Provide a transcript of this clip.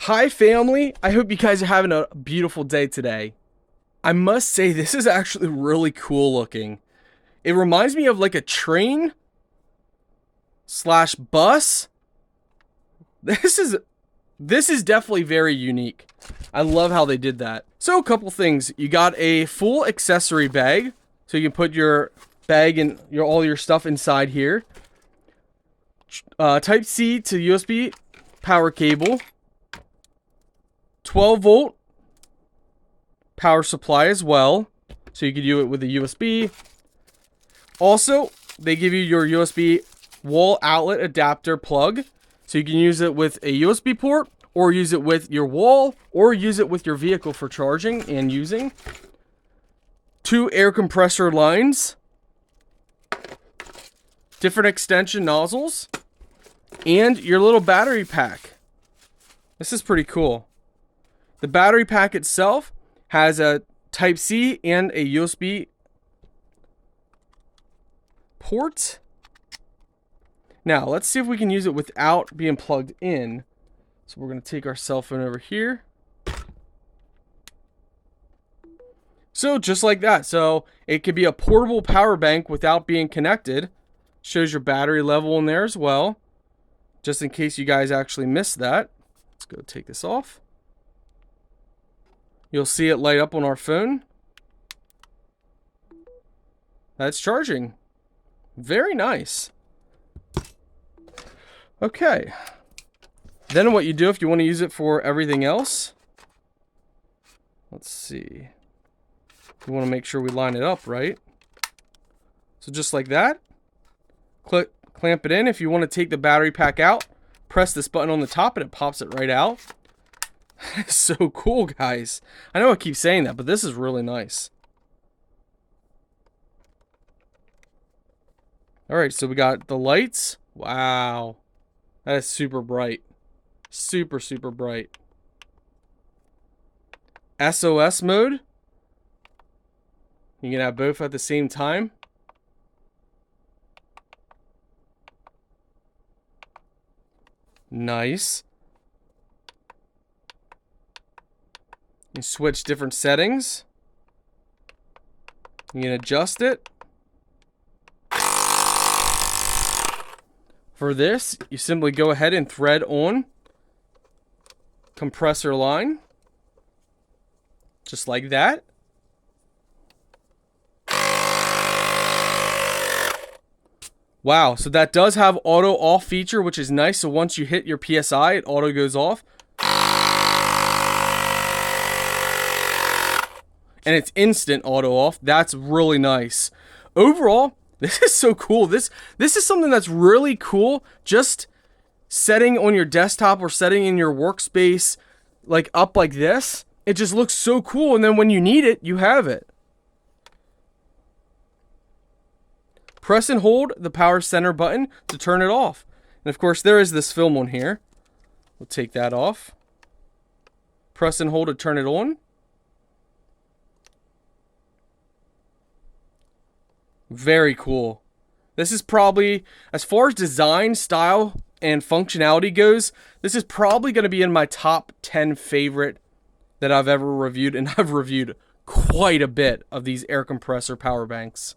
Hi family, I hope you guys are having a beautiful day today. I must say this is actually really cool looking. It reminds me of like a train slash bus. This is definitely very unique. I love how they did that. So a couple things. You got a full accessory bag, so you can put your bag and all your stuff inside here. Type C to USB power cable. 12 volt power supply as well, so you could do it with a USB. Also, they give you your USB wall outlet adapter plug, so you can use it with a USB port, or use it with your wall, or use it with your vehicle for charging and using. 2 air compressor lines, different extension nozzles, and your little battery pack. This is pretty cool. The battery pack itself has a Type C and a USB port. Now, let's see if we can use it without being plugged in. So we're going to take our cell phone over here. So just like that. So it could be a portable power bank without being connected. Shows your battery level in there as well, just in case you guys actually missed that. Let's go take this off. You'll see it light up on our phone. That's charging. Very nice. Okay. Then what you do if you want to use it for everything else. Let's see. We want to make sure we line it up right. So just like that. Clamp it in. If you want to take the battery pack out, press this button on the top and it pops it right out. So cool, guys. I know I keep saying that, but this is really nice. Alright, so we got the lights. Wow. That is super bright. Super, super bright. SOS mode. You can have both at the same time. Nice. You switch different settings. You can adjust it. For this, you simply go ahead and thread on compressor line. Just like that. Wow, so that does have auto off feature, which is nice. So once you hit your PSI, it auto goes off. And it's instant auto off. That's really nice. Overall, this is so cool. This is something that's really cool. Just setting on your desktop or setting in your workspace like up like this. It just looks so cool. And then when you need it, you have it. Press and hold the power center button to turn it off. And of course, there is this film on here. We'll take that off. Press and hold to turn it on. Very cool. This is probably, as far as design, style, and functionality goes, this is probably going to be in my top 10 favorite that I've ever reviewed. And I've reviewed quite a bit of these air compressor power banks.